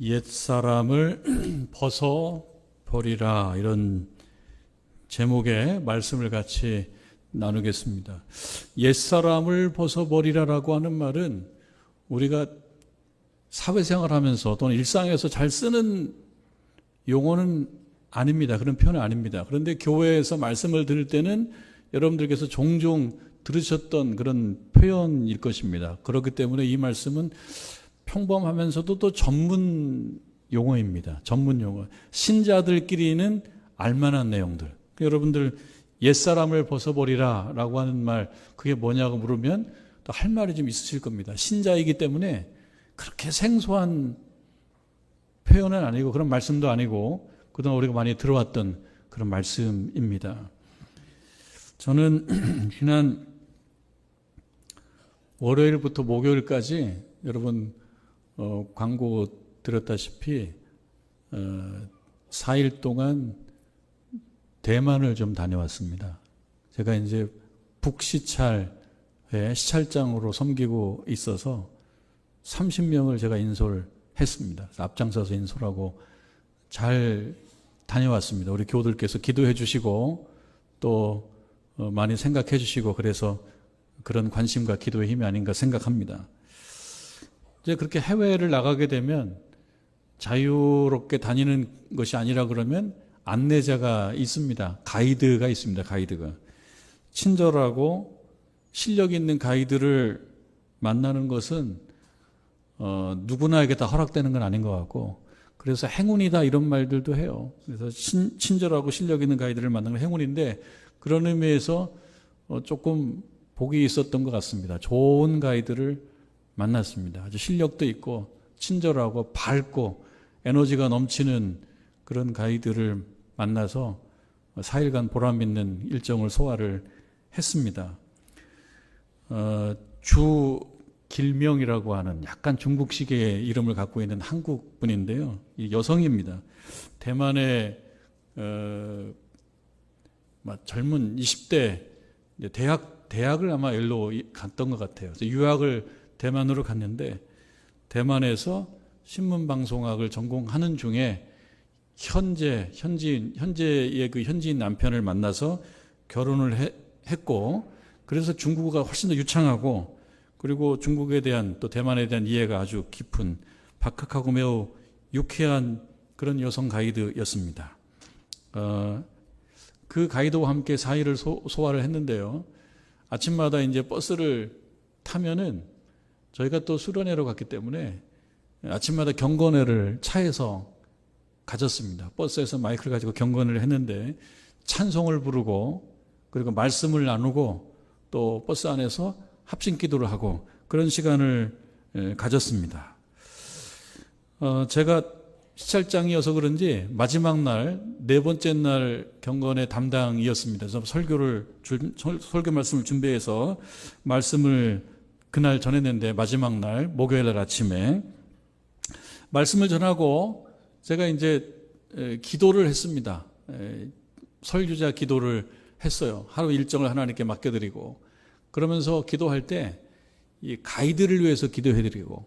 옛사람을 벗어버리라, 이런 제목의 말씀을 같이 나누겠습니다. 옛사람을 벗어버리라라고 하는 말은 우리가 사회생활하면서 또는 일상에서 잘 쓰는 용어는 아닙니다. 그런 표현은 아닙니다. 그런데 교회에서 말씀을 들을 때는 여러분들께서 종종 들으셨던 그런 표현일 것입니다. 그렇기 때문에 이 말씀은 평범하면서도 또 전문 용어입니다. 전문 용어. 신자들끼리는 알만한 내용들. 여러분들 옛사람을 벗어버리라 라고 하는 말, 그게 뭐냐고 물으면 또 할 말이 좀 있으실 겁니다. 신자이기 때문에 그렇게 생소한 표현은 아니고 그런 말씀도 아니고 그동안 우리가 많이 들어왔던 그런 말씀입니다. 저는 지난 월요일부터 목요일까지 여러분 광고 드렸다시피 4일 동안 대만을 좀 다녀왔습니다. 제가 이제 북시찰의 시찰장으로 섬기고 있어서 30명을 제가 인솔 했습니다. 앞장서서 인솔하고 잘 다녀왔습니다. 우리 교우들께서 기도해 주시고 또 많이 생각해 주시고 그래서 그런 관심과 기도의 힘이 아닌가 생각합니다. 이제 그렇게 해외를 나가게 되면 자유롭게 다니는 것이 아니라 그러면 안내자가 있습니다. 가이드가 있습니다. 가이드가. 친절하고 실력 있는 가이드를 만나는 것은 누구나에게 다 허락되는 건 아닌 것 같고, 그래서 행운이다 이런 말들도 해요. 그래서 친절하고 실력 있는 가이드를 만나는 건 행운인데, 그런 의미에서 조금 복이 있었던 것 같습니다. 좋은 가이드를 만났습니다. 아주 실력도 있고 친절하고 밝고 에너지가 넘치는 그런 가이드를 만나서 4일간 보람 있는 일정을 소화를 했습니다. 주길명이라고 하는 약간 중국식의 이름을 갖고 있는 한국 분인데요. 여성입니다. 대만의 젊은 20대 대학을 아마 일로 갔던 것 같아요. 그래서 유학을 대만으로 갔는데 대만에서 신문방송학을 전공하는 중에 현재의 그 현지인 남편을 만나서 결혼을 했고, 그래서 중국어가 훨씬 더 유창하고 그리고 중국에 대한 또 대만에 대한 이해가 아주 깊은 박학하고 매우 유쾌한 그런 여성 가이드였습니다. 그 가이드와 함께 4일을 소화를 했는데요. 아침마다 이제 버스를 타면은 저희가 또 수련회로 갔기 때문에 아침마다 경건회를 차에서 가졌습니다. 버스에서 마이크를 가지고 경건을 했는데 찬송을 부르고 그리고 말씀을 나누고 또 버스 안에서 합심 기도를 하고 그런 시간을 가졌습니다. 제가 시찰장이어서 그런지 마지막 날, 네 번째 날 경건의 담당이었습니다. 그래서 설교 말씀을 준비해서 말씀을 그날 전했는데 마지막 날 목요일 날 아침에 말씀을 전하고 제가 이제 기도를 했습니다. 설교자 기도를 했어요. 하루 일정을 하나님께 맡겨드리고 그러면서 기도할 때 이 가이드를 위해서 기도해드리고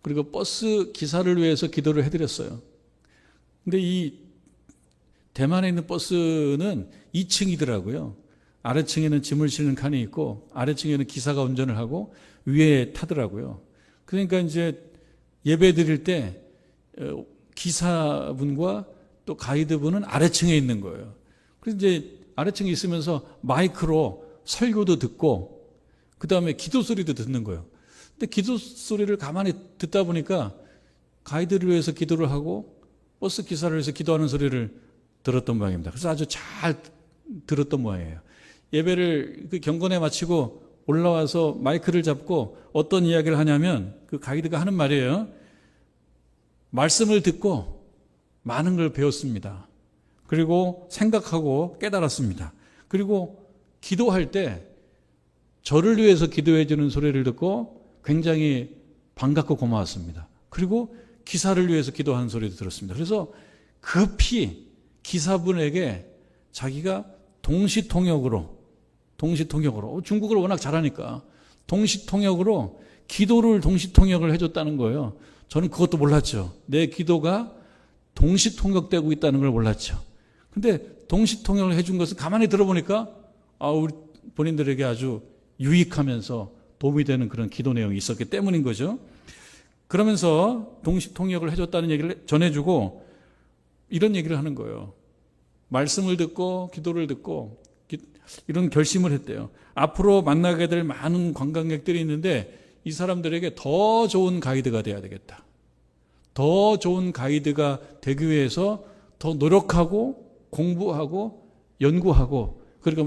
그리고 버스 기사를 위해서 기도를 해드렸어요. 근데 이 대만에 있는 버스는 2층이더라고요. 아래층에는 짐을 실는 칸이 있고 아래층에는 기사가 운전을 하고 위에 타더라고요. 그러니까 이제 예배 드릴 때 기사분과 또 가이드분은 아래층에 있는 거예요. 그래서 이제 아래층에 있으면서 마이크로 설교도 듣고 그 다음에 기도 소리도 듣는 거예요. 근데 기도 소리를 가만히 듣다 보니까 가이드를 위해서 기도를 하고 버스 기사를 위해서 기도하는 소리를 들었던 모양입니다. 그래서 아주 잘 들었던 모양이에요. 예배를 그 경건에 마치고 올라와서 마이크를 잡고 어떤 이야기를 하냐면 그 가이드가 하는 말이에요. 말씀을 듣고 많은 걸 배웠습니다. 그리고 생각하고 깨달았습니다. 그리고 기도할 때 저를 위해서 기도해 주는 소리를 듣고 굉장히 반갑고 고마웠습니다. 그리고 기사를 위해서 기도하는 소리도 들었습니다. 그래서 급히 기사분에게 자기가 동시통역으로 중국어를 워낙 잘하니까 동시통역으로 기도를 동시통역을 해줬다는 거예요. 저는 그것도 몰랐죠. 내 기도가 동시통역되고 있다는 걸 몰랐죠. 근데 동시통역을 해준 것은 가만히 들어보니까 우리 본인들에게 아주 유익하면서 도움이 되는 그런 기도 내용이 있었기 때문인 거죠. 그러면서 동시통역을 해줬다는 얘기를 전해주고 이런 얘기를 하는 거예요. 말씀을 듣고 기도를 듣고 이런 결심을 했대요. 앞으로 만나게 될 많은 관광객들이 있는데 이 사람들에게 더 좋은 가이드가 돼야 되겠다. 더 좋은 가이드가 되기 위해서 더 노력하고 공부하고 연구하고 그리고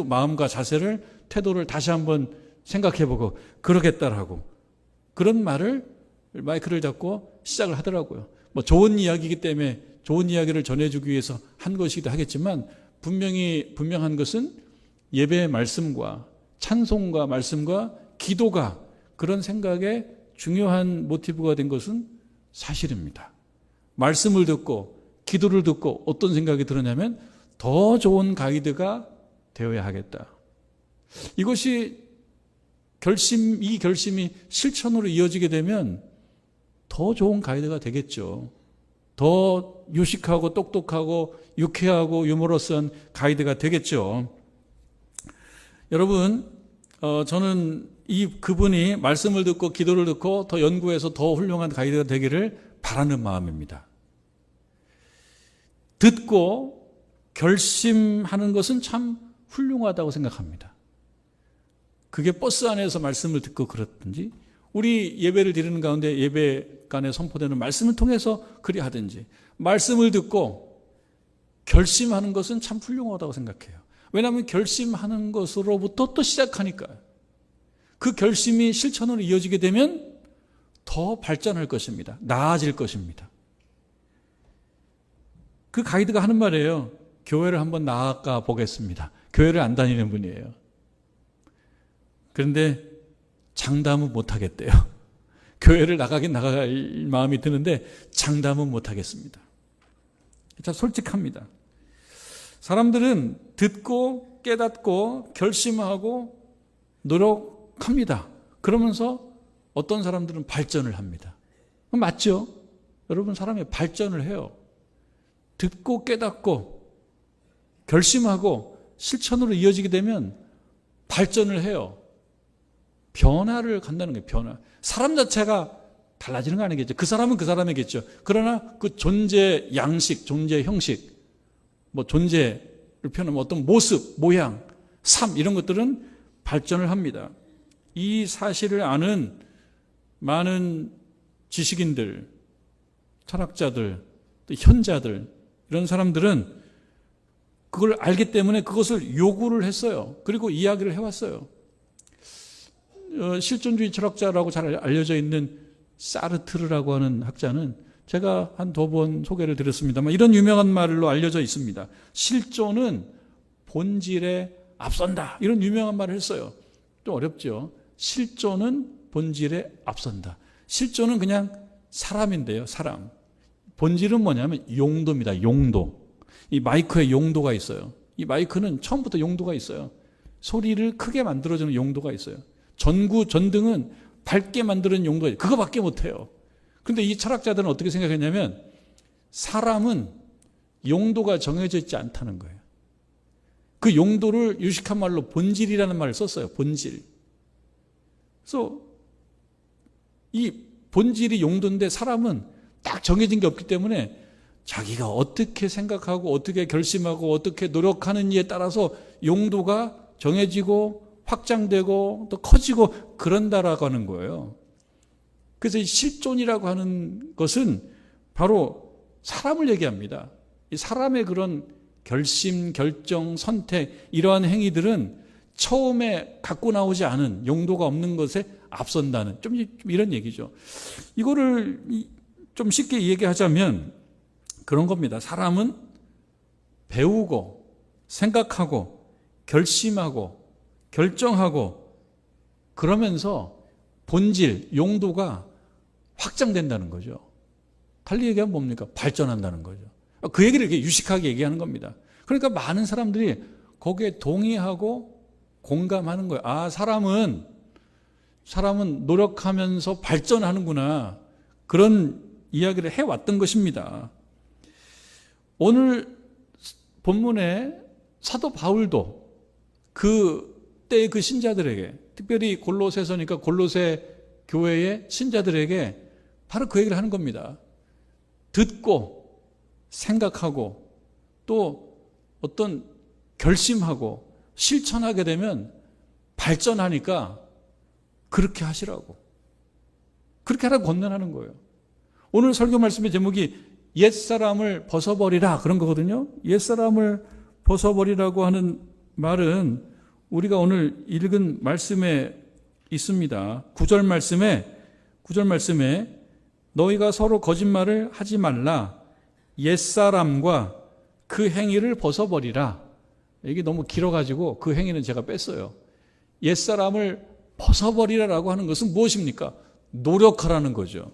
마음과 자세를 태도를 다시 한번 생각해보고 그러겠다라고 그런 마이크를 잡고 시작을 하더라고요. 뭐 좋은 이야기이기 때문에 좋은 이야기를 전해주기 위해서 한 것이기도 하겠지만 분명한 것은 예배의 말씀과 찬송과 말씀과 기도가 그런 생각에 중요한 모티브가 된 것은 사실입니다. 말씀을 듣고 기도를 듣고 어떤 생각이 들었냐면 더 좋은 가이드가 되어야 하겠다. 이것이 이 결심이 실천으로 이어지게 되면 더 좋은 가이드가 되겠죠. 더 유식하고 똑똑하고 유쾌하고 유머러스한 가이드가 되겠죠. 여러분, 저는 그분이 말씀을 듣고 기도를 듣고 더 연구해서 더 훌륭한 가이드가 되기를 바라는 마음입니다. 듣고 결심하는 것은 참 훌륭하다고 생각합니다. 그게 버스 안에서 말씀을 듣고 그렇든지 우리 예배를 드리는 가운데 예배간에 선포되는 말씀을 통해서 그리 하든지 말씀을 듣고 결심하는 것은 참 훌륭하다고 생각해요. 왜냐하면 결심하는 것으로부터 또 시작하니까요. 그 결심이 실천으로 이어지게 되면 더 발전할 것입니다. 나아질 것입니다. 그 가이드가 하는 말이에요. 교회를 한번 나아가 보겠습니다. 교회를 안 다니는 분이에요. 그런데 장담은 못하겠대요. 교회를 나가긴 나갈 마음이 드는데 장담은 못하겠습니다. 참 솔직합니다. 사람들은 듣고 깨닫고 결심하고 노력합니다. 그러면서 어떤 사람들은 발전을 합니다. 맞죠? 여러분, 사람이 발전을 해요. 듣고 깨닫고 결심하고 실천으로 이어지게 되면 발전을 해요. 변화를 간다는 거예요. 변화. 사람 자체가 달라지는 거 아니겠죠. 그 사람은 그 사람이겠죠. 그러나 그 존재 양식, 존재 형식, 존재를 표현하면 어떤 모습, 모양, 삶 이런 것들은 발전을 합니다. 이 사실을 아는 많은 지식인들, 철학자들, 또 현자들 이런 사람들은 그걸 알기 때문에 그것을 요구를 했어요. 그리고 이야기를 해왔어요. 실존주의 철학자라고 잘 알려져 있는 사르트르라고 하는 학자는 제가 한 2번 소개를 드렸습니다만 이런 유명한 말로 알려져 있습니다. 실존은 본질에 앞선다. 이런 유명한 말을 했어요. 좀 어렵죠. 실존은 본질에 앞선다. 실존은 그냥 사람인데요. 사람. 본질은 뭐냐면 용도입니다. 용도. 이 마이크에 용도가 있어요. 이 마이크는 처음부터 용도가 있어요. 소리를 크게 만들어주는 용도가 있어요. 전구, 전등은 밝게 만드는 용도가 있어요. 그거밖에 못해요. 그런데 이 철학자들은 어떻게 생각했냐면 사람은 용도가 정해져 있지 않다는 거예요. 그 용도를 유식한 말로 본질이라는 말을 썼어요. 본질. 그래서 이 본질이 용도인데 사람은 딱 정해진 게 없기 때문에 자기가 어떻게 생각하고 어떻게 결심하고 어떻게 노력하는지에 따라서 용도가 정해지고 확장되고 또 커지고 그런다라고 하는 거예요. 그래서 이 실존이라고 하는 것은 바로 사람을 얘기합니다. 이 사람의 그런 결심, 결정, 선택 이러한 행위들은 처음에 갖고 나오지 않은 용도가 없는 것에 앞선다는 좀 이런 얘기죠. 이거를 좀 쉽게 얘기하자면 그런 겁니다. 사람은 배우고 생각하고 결심하고 결정하고 그러면서 본질, 용도가 확장된다는 거죠. 달리 얘기하면 뭡니까? 발전한다는 거죠. 그 얘기를 이렇게 유식하게 얘기하는 겁니다. 그러니까 많은 사람들이 거기에 동의하고 공감하는 거예요. 사람은 사람은 노력하면서 발전하는구나. 그런 이야기를 해왔던 것입니다. 오늘 본문에 사도 바울도 그때 그 신자들에게, 특별히 골로새서니까 골로새 교회의 신자들에게 바로 그 얘기를 하는 겁니다. 듣고 생각하고 또 어떤 결심하고 실천하게 되면 발전하니까 그렇게 하시라고. 그렇게 하라고 권면하는 거예요. 오늘 설교 말씀의 제목이 옛사람을 벗어버리라 그런 거거든요. 옛사람을 벗어버리라고 하는 말은 우리가 오늘 읽은 말씀에 있습니다. 9절 말씀에 너희가 서로 거짓말을 하지 말라. 옛사람과 그 행위를 벗어버리라. 이게 너무 길어가지고 그 행위는 제가 뺐어요. 옛사람을 벗어버리라라고 하는 것은 무엇입니까? 노력하라는 거죠.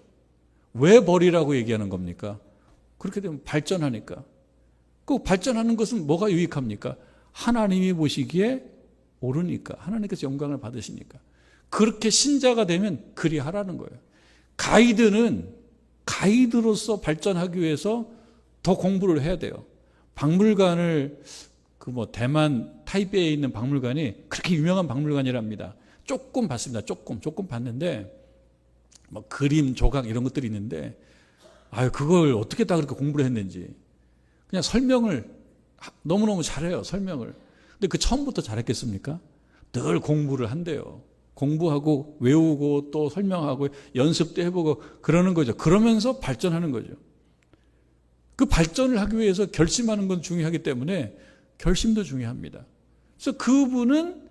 왜 버리라고 얘기하는 겁니까? 그렇게 되면 발전하니까. 그 발전하는 것은 뭐가 유익합니까? 하나님이 보시기에 옳으니까. 하나님께서 영광을 받으시니까. 그렇게 신자가 되면 그리 하라는 거예요. 가이드는 가이드로서 발전하기 위해서 더 공부를 해야 돼요. 박물관을 대만 타이베이에 있는 박물관이 그렇게 유명한 박물관이랍니다. 조금 봤습니다. 조금 봤는데 그림, 조각 이런 것들이 있는데 그걸 어떻게 다 그렇게 공부를 했는지 그냥 설명을 너무너무 잘해요. 설명을. 근데 그 처음부터 잘했겠습니까? 늘 공부를 한대요. 공부하고 외우고 또 설명하고 연습도 해보고 그러는 거죠. 그러면서 발전하는 거죠. 그 발전을 하기 위해서 결심하는 건 중요하기 때문에 결심도 중요합니다. 그래서 그분은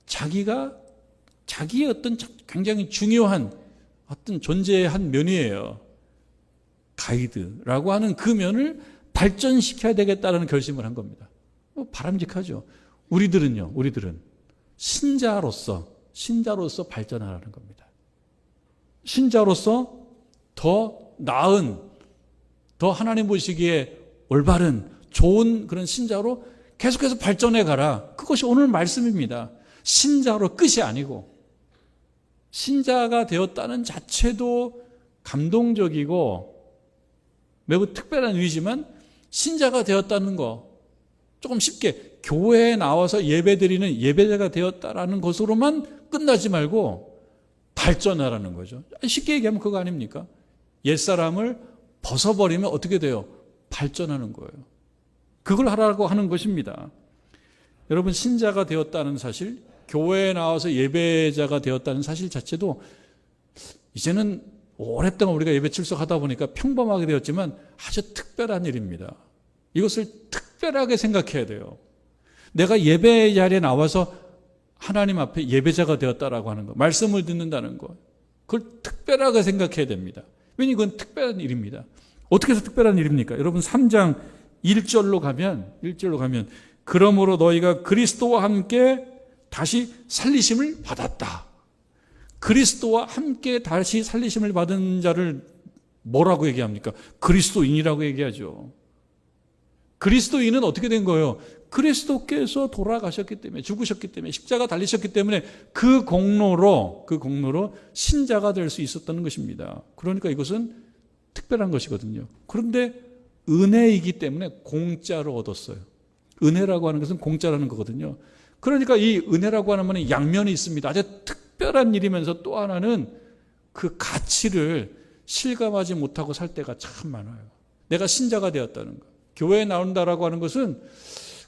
자기의 어떤 굉장히 중요한 어떤 존재의 한 면이에요. 가이드라고 하는 그 면을 발전시켜야 되겠다는 결심을 한 겁니다. 바람직하죠. 우리들은 신자로서 발전하라는 겁니다. 신자로서 더 나은, 더 하나님 보시기에 올바른, 좋은 그런 신자로 계속해서 발전해 가라. 그것이 오늘 말씀입니다. 신자로 끝이 아니고, 신자가 되었다는 자체도 감동적이고 매우 특별한 의지만 신자가 되었다는 거 조금 쉽게 교회에 나와서 예배드리는 예배자가 되었다라는 것으로만 끝나지 말고 발전하라는 거죠. 쉽게 얘기하면 그거 아닙니까? 옛사람을 벗어버리면 어떻게 돼요? 발전하는 거예요. 그걸 하라고 하는 것입니다. 여러분, 신자가 되었다는 사실, 교회에 나와서 예배자가 되었다는 사실 자체도 이제는 오랫동안 우리가 예배 출석하다 보니까 평범하게 되었지만 아주 특별한 일입니다. 이것을 특별하게 생각해야 돼요. 내가 예배 자리에 나와서 하나님 앞에 예배자가 되었다라고 하는 거, 말씀을 듣는다는 거, 그걸 특별하게 생각해야 됩니다. 왜냐하면 이건 특별한 일입니다. 어떻게 해서 특별한 일입니까? 여러분 3장 1절로 가면 그러므로 너희가 그리스도와 함께 다시 살리심을 받았다. 그리스도와 함께 다시 살리심을 받은 자를 뭐라고 얘기합니까? 그리스도인이라고 얘기하죠. 그리스도인은 어떻게 된 거예요? 그리스도께서 돌아가셨기 때문에, 죽으셨기 때문에, 십자가 달리셨기 때문에 그 공로로 신자가 될 수 있었다는 것입니다. 그러니까 이것은 특별한 것이거든요. 그런데 은혜이기 때문에 공짜로 얻었어요. 은혜라고 하는 것은 공짜라는 거거든요. 그러니까 이 은혜라고 하는 것은 양면이 있습니다. 아주 특별한 일이면서 또 하나는 그 가치를 실감하지 못하고 살 때가 참 많아요. 내가 신자가 되었다는 거. 교회에 나온다라고 하는 것은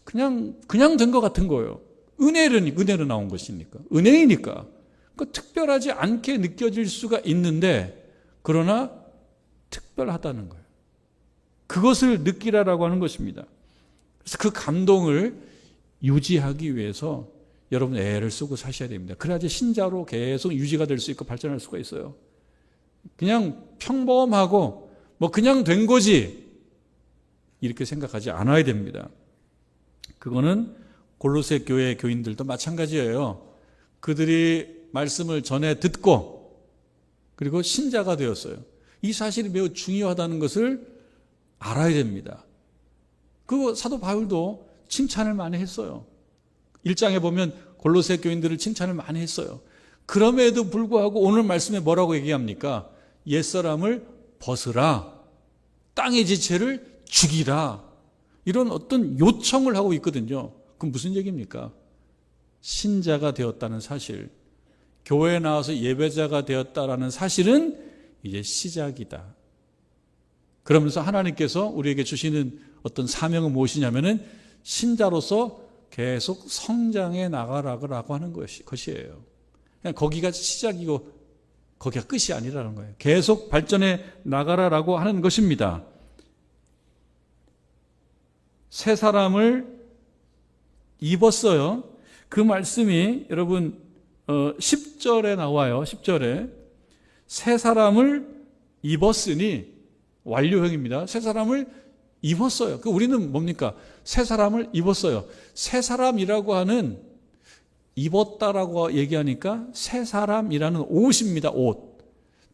그냥 된 것 같은 거예요. 은혜로 나온 것이니까. 은혜이니까. 그러니까 특별하지 않게 느껴질 수가 있는데, 그러나 특별하다는 거예요. 그것을 느끼라라고 하는 것입니다. 그래서 그 감동을 유지하기 위해서 여러분 애를 쓰고 사셔야 됩니다. 그래야지 신자로 계속 유지가 될 수 있고 발전할 수가 있어요. 그냥 평범하고 그냥 된 거지 이렇게 생각하지 않아야 됩니다. 그거는 골로새 교회 교인들도 마찬가지예요. 그들이 말씀을 전해 듣고 그리고 신자가 되었어요. 이 사실이 매우 중요하다는 것을 알아야 됩니다. 그 사도 바울도 칭찬을 많이 했어요. 1장에 보면 골로새 교인들을 칭찬을 많이 했어요. 그럼에도 불구하고 오늘 말씀에 뭐라고 얘기합니까? 옛사람을 벗으라. 땅의 지체를 죽이라. 이런 어떤 요청을 하고 있거든요. 그럼 무슨 얘기입니까? 신자가 되었다는 사실, 교회에 나와서 예배자가 되었다라는 사실은 이제 시작이다. 그러면서 하나님께서 우리에게 주시는 어떤 사명은 무엇이냐면은 신자로서 계속 성장해 나가라고 하는 것이에요. 그냥 거기가 시작이고 거기가 끝이 아니라는 거예요. 계속 발전해 나가라라고 하는 것입니다. 새 사람을 입었어요. 그 말씀이 여러분 10절에 나와요. 10절에 새 사람을 입었으니 완료형입니다. 새 사람을 입었어요. 우리는 뭡니까? 새 사람을 입었어요. 새 사람이라고 하는 입었다라고 얘기하니까 새 사람이라는 옷입니다. 옷.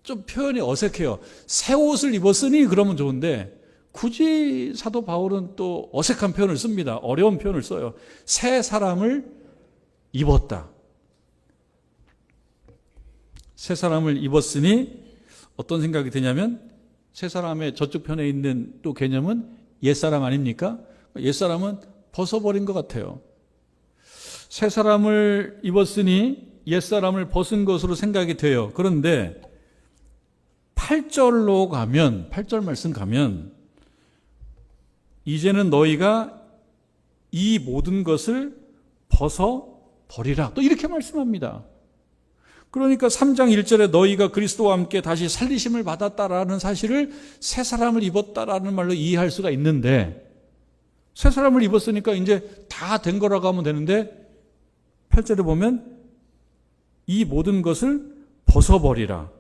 좀 표현이 어색해요. 새 옷을 입었으니 그러면 좋은데 굳이 사도 바울은 또 어색한 표현을 씁니다. 어려운 표현을 써요. 새 사람을 입었다. 새 사람을 입었으니 어떤 생각이 드냐면 새 사람의 저쪽 편에 있는 또 개념은 옛사람 아닙니까? 옛사람은 벗어버린 것 같아요. 새 사람을 입었으니 옛사람을 벗은 것으로 생각이 돼요. 그런데 8절로 가면 8절 말씀 가면 이제는 너희가 이 모든 것을 벗어버리라. 또 이렇게 말씀합니다. 그러니까 3장 1절에 너희가 그리스도와 함께 다시 살리심을 받았다라는 사실을 새 사람을 입었다라는 말로 이해할 수가 있는데 새 사람을 입었으니까 이제 다 된 거라고 하면 되는데 8절에 보면 이 모든 것을 벗어버리라.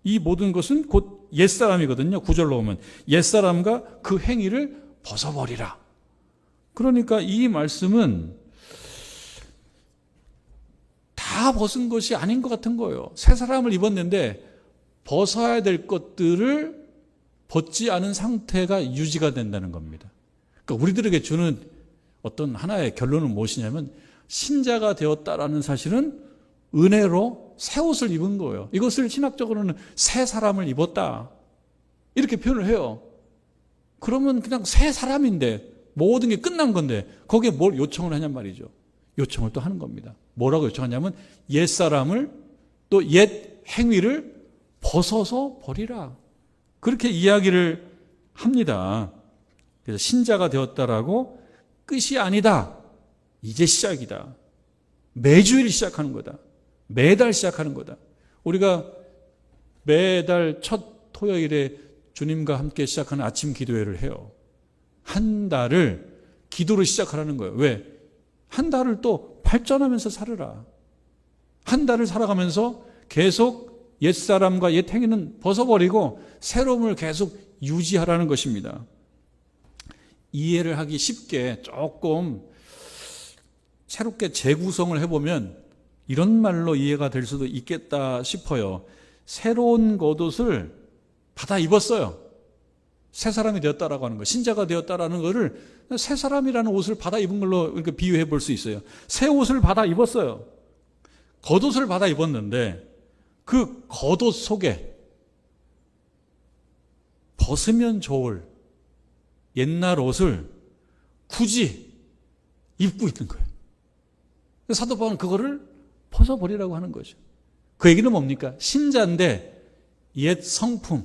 이 모든 것은 곧 옛사람이거든요. 9절로 오면 옛사람과 그 행위를 벗어버리라. 그러니까 이 말씀은 다 벗은 것이 아닌 것 같은 거예요. 새 사람을 입었는데 벗어야 될 것들을 벗지 않은 상태가 유지가 된다는 겁니다. 그러니까 우리들에게 주는 어떤 하나의 결론은 무엇이냐면 신자가 되었다라는 사실은 은혜로 새 옷을 입은 거예요. 이것을 신학적으로는 새 사람을 입었다 이렇게 표현을 해요. 그러면 그냥 새 사람인데 모든 게 끝난 건데 거기에 뭘 요청을 하냔 말이죠. 요청을 또 하는 겁니다. 뭐라고 요청하냐면 옛사람을 또 옛 행위를 벗어서 버리라. 그렇게 이야기를 합니다. 그래서 신자가 되었다라고 끝이 아니다. 이제 시작이다. 매주일 시작하는 거다. 매달 시작하는 거다. 우리가 매달 첫 토요일에 주님과 함께 시작하는 아침 기도회를 해요. 한 달을 기도로 시작하라는 거예요. 왜? 한 달을 또 발전하면서 살으라. 한 달을 살아가면서 계속 옛사람과 옛 행위는 벗어버리고 새로움을 계속 유지하라는 것입니다. 이해를 하기 쉽게 조금 새롭게 재구성을 해보면 이런 말로 이해가 될 수도 있겠다 싶어요. 새로운 겉옷을 받아 입었어요. 새 사람이 되었다라고 하는 거, 신자가 되었다라는 거를 새 사람이라는 옷을 받아 입은 걸로 이렇게 비유해 볼 수 있어요. 새 옷을 받아 입었어요. 겉옷을 받아 입었는데 그 겉옷 속에 벗으면 좋을 옛날 옷을 굳이 입고 있는 거예요. 사도 바울은 그거를 벗어버리라고 하는 거죠. 그 얘기는 뭡니까? 신자인데 옛 성품,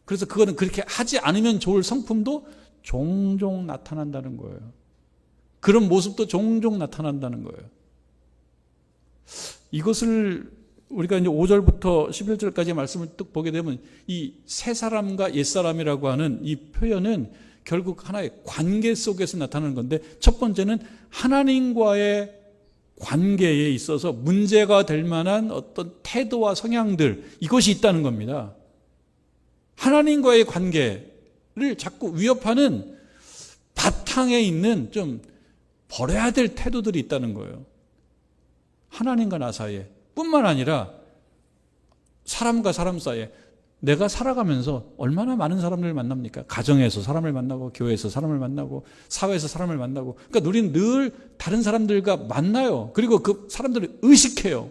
그래서 그거는 그렇게 하지 않으면 좋을 성품도 종종 나타난다는 거예요. 그런 모습도 종종 나타난다는 거예요. 이것을 우리가 이제 5절부터 11절까지 말씀을 쭉 보게 되면 이 새 사람과 옛 사람이라고 하는 이 표현은 결국 하나의 관계 속에서 나타나는 건데 첫 번째는 하나님과의 관계에 있어서 문제가 될 만한 어떤 태도와 성향들, 이것이 있다는 겁니다. 하나님과의 관계를 자꾸 위협하는 바탕에 있는 좀 버려야 될 태도들이 있다는 거예요. 하나님과 나 사이에 뿐만 아니라 사람과 사람 사이에 내가 살아가면서 얼마나 많은 사람들을 만납니까? 가정에서 사람을 만나고 교회에서 사람을 만나고 사회에서 사람을 만나고, 그러니까 우리는 늘 다른 사람들과 만나요. 그리고 그 사람들을 의식해요.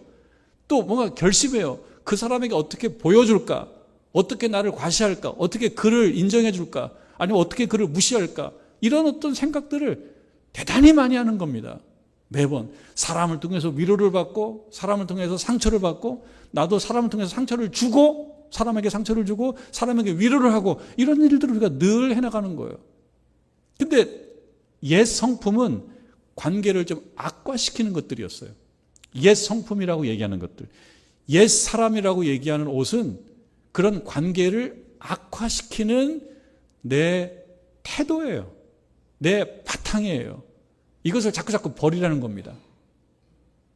또 뭔가 결심해요. 그 사람에게 어떻게 보여줄까? 어떻게 나를 과시할까? 어떻게 그를 인정해 줄까? 아니면 어떻게 그를 무시할까? 이런 어떤 생각들을 대단히 많이 하는 겁니다. 매번 사람을 통해서 위로를 받고, 사람을 통해서 상처를 받고, 나도 사람을 통해서 상처를 주고, 사람에게 상처를 주고, 사람에게 위로를 하고, 이런 일들을 우리가 늘 해나가는 거예요. 근데 옛 성품은 관계를 좀 악화시키는 것들이었어요. 옛 성품이라고 얘기하는 것들, 옛 사람이라고 얘기하는 옷은 그런 관계를 악화시키는 내 태도예요. 내 바탕이에요. 이것을 자꾸 버리라는 겁니다.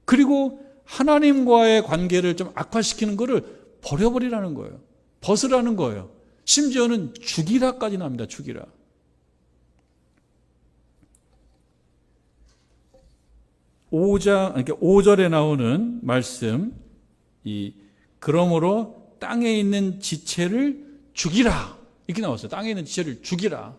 그리고 하나님과의 관계를 좀 악화시키는 것을 버려버리라는 거예요. 벗으라는 거예요. 심지어는 죽이라까지 나옵니다. 죽이라. 그러니까 5절에 나오는 말씀, 그러므로 땅에 있는 지체를 죽이라, 이렇게 나왔어요. 땅에 있는 지체를 죽이라.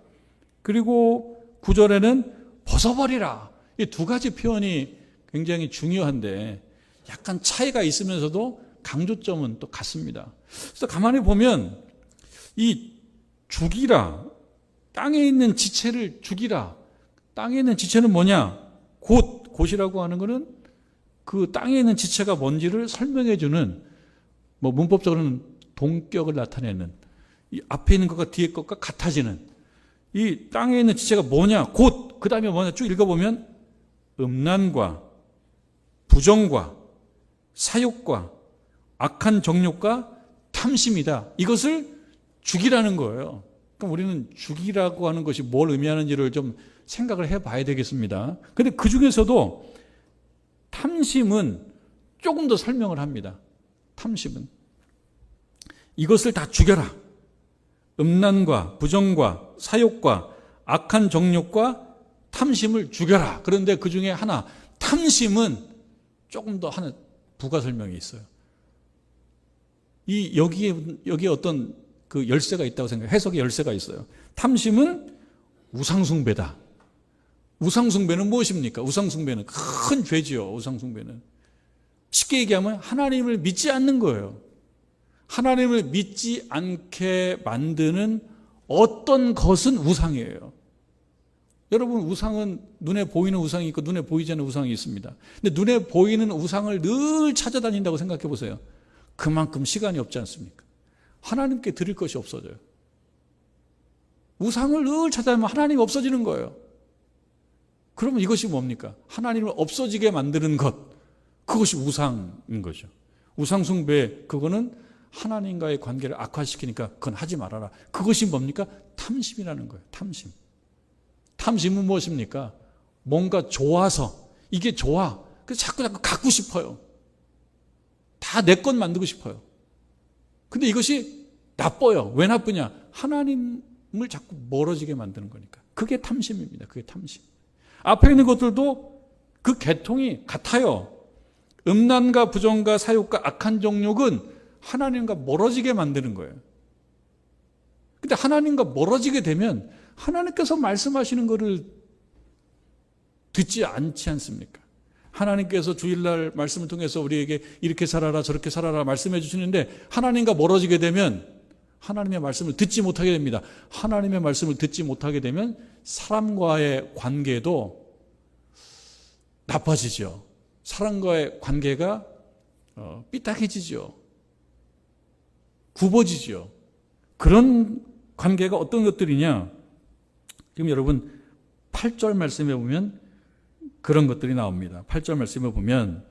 그리고 9절에는 벗어버리라. 이 두 가지 표현이 굉장히 중요한데 약간 차이가 있으면서도 강조점은 또 같습니다. 그래서 가만히 보면 이 죽이라, 땅에 있는 지체를 죽이라. 땅에 있는 지체는 뭐냐? 곧이라고 하는 것은 그 땅에 있는 지체가 뭔지를 설명해 주는, 뭐 문법적으로는 동격을 나타내는, 이 앞에 있는 것과 뒤에 것과 같아지는, 이 땅에 있는 지체가 뭐냐? 그 다음에 뭐냐? 쭉 읽어보면 음란과 부정과 사욕과 악한 정욕과 탐심이다. 이것을 죽이라는 거예요. 그럼 우리는 죽이라고 하는 것이 뭘 의미하는지를 좀 생각을 해봐야 되겠습니다. 그런데 그 중에서도 탐심은 조금 더 설명을 합니다. 탐심은 이것을 다 죽여라. 음란과 부정과 사욕과 악한 정욕과 탐심을 죽여라. 그런데 그 중에 하나, 탐심은 조금 더 하나 부가 설명이 있어요. 여기에 어떤 그 열쇠가 있다고 생각해요. 해석의 열쇠가 있어요. 탐심은 우상숭배다. 우상숭배는 무엇입니까? 우상숭배는 큰 죄지요. 우상숭배는 쉽게 얘기하면 하나님을 믿지 않는 거예요. 하나님을 믿지 않게 만드는 어떤 것은 우상이에요. 여러분, 우상은 눈에 보이는 우상이 있고 눈에 보이지 않는 우상이 있습니다. 근데 눈에 보이는 우상을 늘 찾아다닌다고 생각해 보세요. 그만큼 시간이 없지 않습니까? 하나님께 드릴 것이 없어져요. 우상을 늘 찾아다니면 하나님이 없어지는 거예요. 그러면 이것이 뭡니까? 하나님을 없어지게 만드는 것, 그것이 우상인 거죠. 우상숭배, 그거는 하나님과의 관계를 악화시키니까 그건 하지 말아라. 그것이 뭡니까? 탐심이라는 거예요. 탐심. 탐심은 무엇입니까? 뭔가 좋아서, 이게 좋아, 그래서 자꾸 갖고 싶어요. 다 내 것 만들고 싶어요. 근데 이것이 나빠요. 왜 나쁘냐? 하나님을 자꾸 멀어지게 만드는 거니까. 그게 탐심입니다. 그게 탐심. 앞에 있는 것들도 그 계통이 같아요. 음란과 부정과 사욕과 악한 정욕은 하나님과 멀어지게 만드는 거예요. 근데 하나님과 멀어지게 되면 하나님께서 말씀하시는 것을 듣지 않지 않습니까? 하나님께서 주일날 말씀을 통해서 우리에게 이렇게 살아라 저렇게 살아라 말씀해 주시는데 하나님과 멀어지게 되면 하나님의 말씀을 듣지 못하게 됩니다. 하나님의 말씀을 듣지 못하게 되면 사람과의 관계도 나빠지죠. 사람과의 관계가 삐딱해지죠. 굽어지죠. 그런 관계가 어떤 것들이냐? 지금 여러분 8절 말씀에 보면 그런 것들이 나옵니다. 8절 말씀에 보면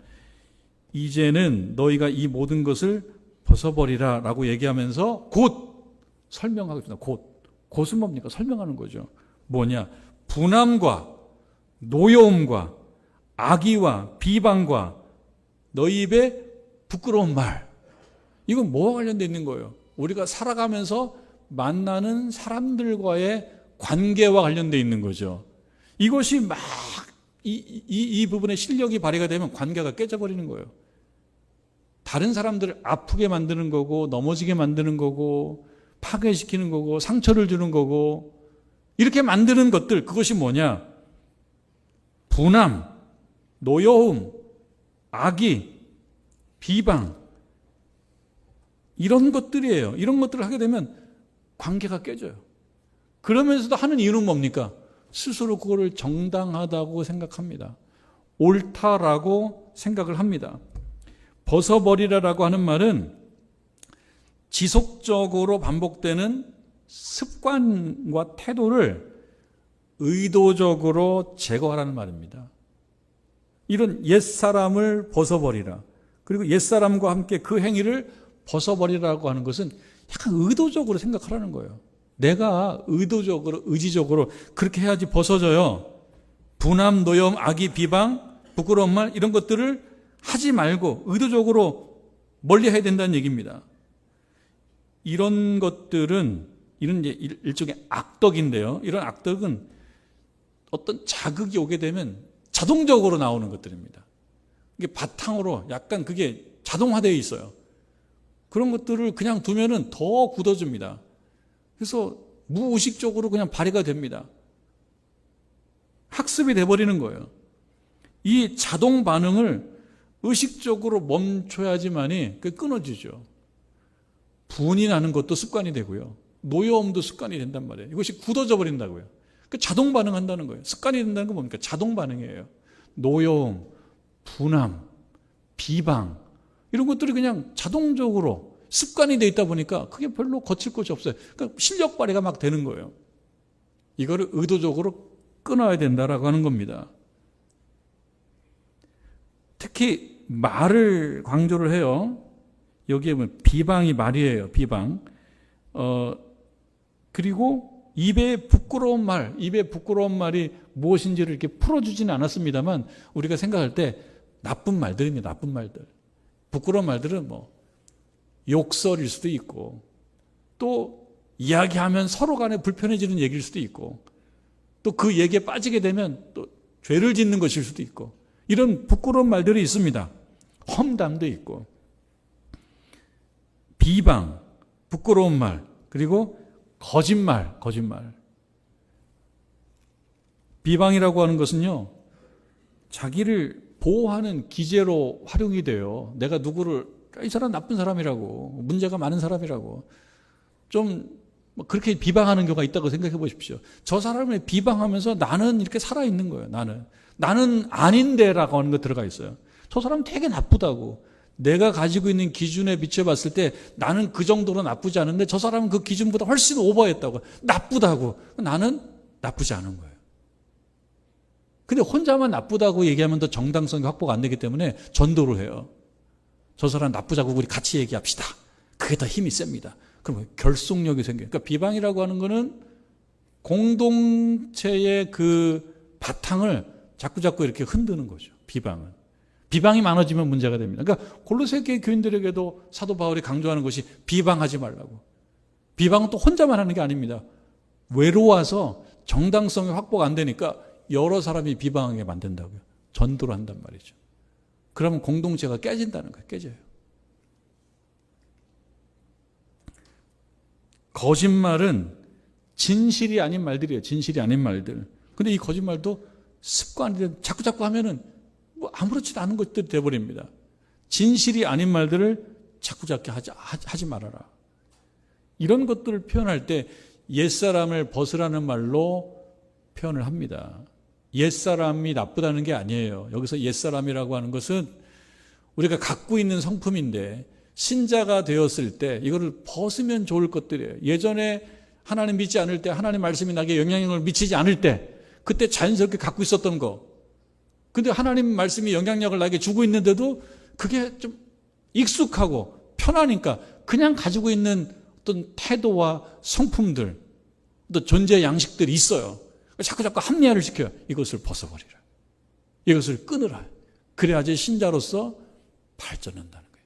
이제는 너희가 이 모든 것을 벗어버리라 라고 얘기하면서 곧 설명하고 있습니다. 곧은 뭡니까? 설명하는 거죠. 뭐냐? 분함과 노여움과 악의와 비방과 너희 입에 부끄러운 말, 이건 뭐와 관련되어 있는 거예요? 우리가 살아가면서 만나는 사람들과의 관계와 관련되어 있는 거죠. 이것이 막 이 부분에 실력이 발휘가 되면 관계가 깨져버리는 거예요. 다른 사람들을 아프게 만드는 거고 넘어지게 만드는 거고 파괴시키는 거고 상처를 주는 거고 이렇게 만드는 것들, 그것이 뭐냐? 분함, 노여움, 악의, 비방, 이런 것들이에요. 이런 것들을 하게 되면 관계가 깨져요. 그러면서도 하는 이유는 뭡니까? 스스로 그거를 정당하다고 생각합니다. 옳다라고 생각을 합니다. 벗어버리라라고 하는 말은 지속적으로 반복되는 습관과 태도를 의도적으로 제거하라는 말입니다. 이런 옛사람을 벗어버리라. 그리고 옛사람과 함께 그 행위를 벗어버리라고 하는 것은 약간 의도적으로 생각하라는 거예요. 내가 의도적으로, 의지적으로 그렇게 해야지 벗어져요. 분함, 노염, 악의, 비방, 부끄러운 말 이런 것들을 하지 말고 의도적으로 멀리 해야 된다는 얘기입니다. 이런 것들은 이런 일종의 악덕인데요. 이런 악덕은 어떤 자극이 오게 되면 자동적으로 나오는 것들입니다. 이게 바탕으로 약간 그게 자동화되어 있어요. 그런 것들을 그냥 두면은 더 굳어집니다. 그래서 무의식적으로 그냥 발휘가 됩니다. 학습이 돼버리는 거예요. 이 자동 반응을 의식적으로 멈춰야지만이 그게 끊어지죠. 분이 나는 것도 습관이 되고요. 노여움도 습관이 된단 말이에요. 이것이 굳어져 버린다고요. 그 자동 반응한다는 거예요. 습관이 된다는 건 뭡니까? 자동 반응이에요. 노여움, 분함, 비방 이런 것들이 그냥 자동적으로 습관이 돼 있다 보니까 그게 별로 거칠 것이 없어요. 그러니까 실력 발휘가 막 되는 거예요. 이거를 의도적으로 끊어야 된다라고 하는 겁니다. 특히 말을 강조를 해요. 여기에 보면 비방이 말이에요. 비방. 그리고 입에 부끄러운 말이 무엇인지를 이렇게 풀어주지는 않았습니다만 우리가 생각할 때 나쁜 말들입니다. 나쁜 말들. 부끄러운 말들은 뭐 욕설일 수도 있고 또 이야기하면 서로 간에 불편해지는 얘기일 수도 있고 또 그 얘기에 빠지게 되면 또 죄를 짓는 것일 수도 있고 이런 부끄러운 말들이 있습니다. 험담도 있고 비방, 부끄러운 말, 그리고 거짓말. 비방이라고 하는 것은요, 자기를 보호하는 기제로 활용이 돼요. 내가 누구를, 이 사람 나쁜 사람이라고, 문제가 많은 사람이라고, 좀 그렇게 비방하는 경우가 있다고 생각해 보십시오. 저 사람을 비방하면서 나는 이렇게 살아있는 거예요. 나는 아닌데라고 하는 거 들어가 있어요. 저 사람 되게 나쁘다고. 내가 가지고 있는 기준에 비춰봤을 때 나는 그 정도로 나쁘지 않은데 저 사람은 그 기준보다 훨씬 오버했다고. 나쁘다고. 나는 나쁘지 않은 거예요. 근데 혼자만 나쁘다고 얘기하면 더 정당성이 확보가 안 되기 때문에 전도를 해요. 저 사람 나쁘자고 우리 같이 얘기합시다. 그게 더 힘이 셉니다. 그럼 결속력이 생겨요. 그러니까 비방이라고 하는 거는 공동체의 그 바탕을 자꾸 이렇게 흔드는 거죠. 비방이 많아지면 문제가 됩니다. 그러니까 골로새 교인들에게도 사도 바울이 강조하는 것이 비방하지 말라고. 비방은 또 혼자만 하는 게 아닙니다. 외로워서 정당성이 확보가 안 되니까 여러 사람이 비방하게 만든다고요. 전도를 한단 말이죠. 그러면 공동체가 깨진다는 거예요. 깨져요. 거짓말은 진실이 아닌 말들이에요. 진실이 아닌 말들. 근데 이 거짓말도 습관이 자꾸 하면은 뭐 아무렇지도 않은 것들이 돼버립니다. 진실이 아닌 말들을 자꾸 하지 말아라. 이런 것들을 표현할 때 옛사람을 벗으라는 말로 표현을 합니다. 옛사람이 나쁘다는 게 아니에요. 여기서 옛사람이라고 하는 것은 우리가 갖고 있는 성품인데 신자가 되었을 때 이거를 벗으면 좋을 것들이에요. 예전에 하나님 믿지 않을 때 하나님 말씀이 나에게 영향력을 미치지 않을 때 그때 자연스럽게 갖고 있었던 거. 근데 하나님 말씀이 영향력을 나에게 주고 있는데도 그게 좀 익숙하고 편하니까 그냥 가지고 있는 어떤 태도와 성품들, 또 존재 양식들이 있어요. 자꾸 합리화를 시켜요. 이것을 벗어버리라. 이것을 끊으라. 그래야지 신자로서 발전한다는 거예요.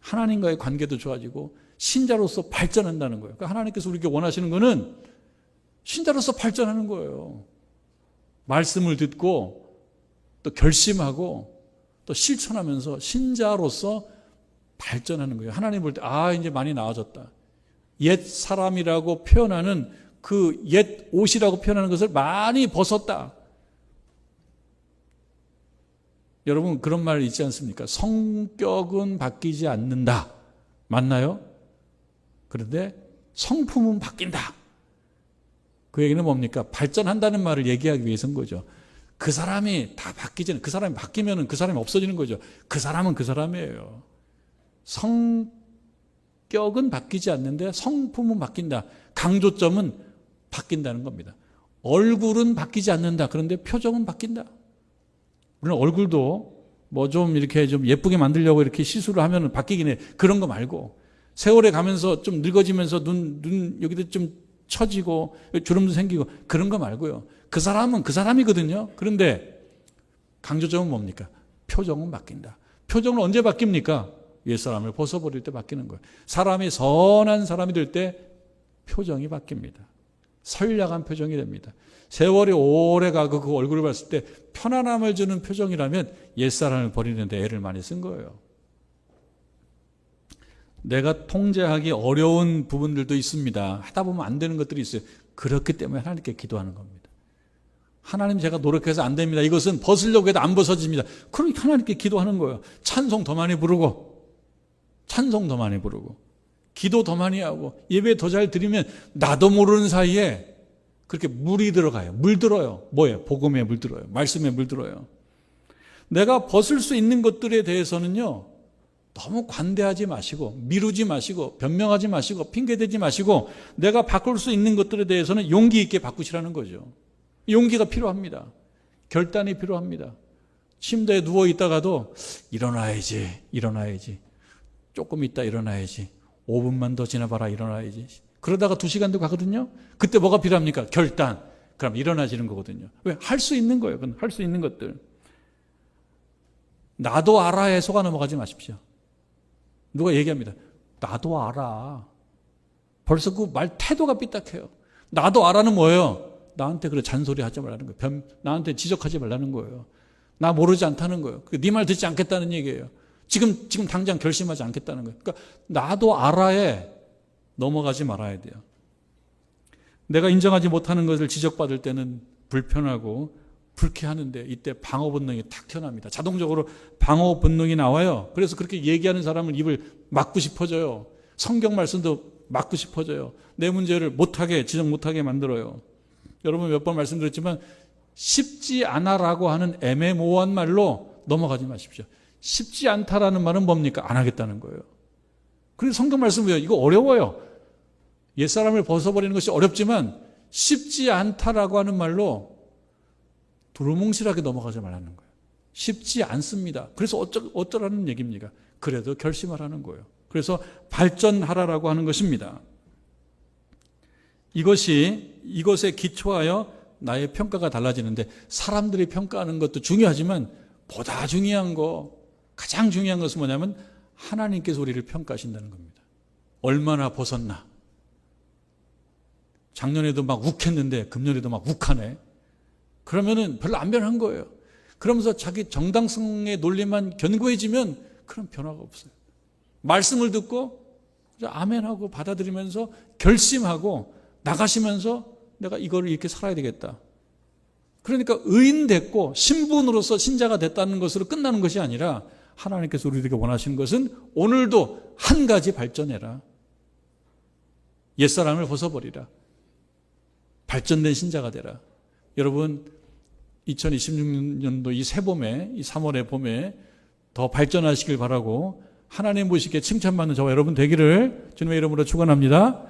하나님과의 관계도 좋아지고 신자로서 발전한다는 거예요. 그러니까 하나님께서 우리에게 원하시는 거는 신자로서 발전하는 거예요. 말씀을 듣고 또 결심하고 또 실천하면서 신자로서 발전하는 거예요. 하나님 볼 때 이제 많이 나아졌다. 옛 사람이라고 표현하는 그 옛 옷이라고 표현하는 것을 많이 벗었다. 여러분 그런 말 있지 않습니까? 성격은 바뀌지 않는다. 맞나요? 그런데 성품은 바뀐다. 그 얘기는 뭡니까? 발전한다는 말을 얘기하기 위해서인 거죠. 그 사람이 다 바뀌지는, 그 사람이 바뀌면 그 사람이 없어지는 거죠. 그 사람은 그 사람이에요. 성격은 바뀌지 않는데 성품은 바뀐다. 강조점은 바뀐다는 겁니다. 얼굴은 바뀌지 않는다. 그런데 표정은 바뀐다. 물론 얼굴도 뭐 좀 이렇게 좀 예쁘게 만들려고 이렇게 시술을 하면 바뀌긴 해. 그런 거 말고 세월에 가면서 좀 늙어지면서 눈 여기도 좀 처지고 주름도 생기고 그런 거 말고요. 그 사람은 그 사람이거든요. 그런데 강조점은 뭡니까? 표정은 바뀐다. 표정은 언제 바뀝니까? 옛사람을 벗어버릴 때 바뀌는 거예요. 사람이 선한 사람이 될 때 표정이 바뀝니다. 선량한 표정이 됩니다. 세월이 오래 가고 그 얼굴을 봤을 때 편안함을 주는 표정이라면 옛사람을 버리는데 애를 많이 쓴 거예요. 내가 통제하기 어려운 부분들도 있습니다. 하다 보면 안 되는 것들이 있어요. 그렇기 때문에 하나님께 기도하는 겁니다. 하나님 제가 노력해서 안 됩니다. 이것은 벗으려고 해도 안 벗어집니다. 그러니까 하나님께 기도하는 거예요. 찬송 더 많이 부르고 기도 더 많이 하고 예배 더 잘 드리면 나도 모르는 사이에 그렇게 물이 들어가요. 물들어요. 뭐예요? 복음에 물들어요. 말씀에 물들어요. 내가 벗을 수 있는 것들에 대해서는요, 너무 관대하지 마시고 미루지 마시고 변명하지 마시고 핑계대지 마시고 내가 바꿀 수 있는 것들에 대해서는 용기 있게 바꾸시라는 거죠. 용기가 필요합니다. 결단이 필요합니다. 침대에 누워 있다가도 일어나야지. 조금 있다 일어나야지. 5분만 더 지나봐라 일어나야지. 그러다가 2시간도 가거든요. 그때 뭐가 필요합니까? 결단. 그럼 일어나지는 거거든요. 왜? 할 수 있는 거예요. 할 수 있는 것들. 나도 알아에 속아 넘어가지 마십시오. 누가 얘기합니다. 나도 알아. 벌써 그 말 태도가 삐딱해요. 나도 알아는 뭐예요? 나한테 그래 잔소리 하지 말라는 거예요. 나한테 지적하지 말라는 거예요. 나 모르지 않다는 거예요. 네 말 듣지 않겠다는 얘기예요. 지금 당장 결심하지 않겠다는 거예요. 그러니까 나도 알아에 넘어가지 말아야 돼요. 내가 인정하지 못하는 것을 지적받을 때는 불편하고 불쾌하는데 이때 방어 본능이 탁 튀어납니다. 자동적으로 방어 본능이 나와요. 그래서 그렇게 얘기하는 사람을 입을 막고 싶어져요. 성경 말씀도 막고 싶어져요. 내 문제를 못하게 지적 못하게 만들어요. 여러분 몇 번 말씀드렸지만 쉽지 않아라고 하는 애매모호한 말로 넘어가지 마십시오. 쉽지 않다라는 말은 뭡니까? 안 하겠다는 거예요. 그래서 성경 말씀이에요. 이거 어려워요. 옛사람을 벗어버리는 것이 어렵지만 쉽지 않다라고 하는 말로 두루뭉실하게 넘어가지 말라는 거예요. 쉽지 않습니다. 그래서 어쩌라는 얘기입니까? 그래도 결심하라는 거예요. 그래서 발전하라라고 하는 것입니다. 이것에 기초하여 나의 평가가 달라지는데 사람들이 평가하는 것도 중요하지만 보다 중요한 가장 중요한 것은 뭐냐면 하나님께서 우리를 평가하신다는 겁니다. 얼마나 벗었나. 작년에도 막 욱했는데 금년에도 막 욱하네. 그러면은 별로 안 변한 거예요. 그러면서 자기 정당성의 논리만 견고해지면 그런 변화가 없어요. 말씀을 듣고 아멘하고 받아들이면서 결심하고 나가시면서 내가 이거를 이렇게 살아야 되겠다. 그러니까 의인 됐고 신분으로서 신자가 됐다는 것으로 끝나는 것이 아니라 하나님께서 우리에게 원하시는 것은 오늘도 한 가지 발전해라. 옛사람을 벗어버리라. 발전된 신자가 되라. 여러분 2026년도 이 새봄에 이 3월의 봄에 더 발전하시길 바라고 하나님 보시기에 칭찬받는 저와 여러분 되기를 주님의 이름으로 축원합니다.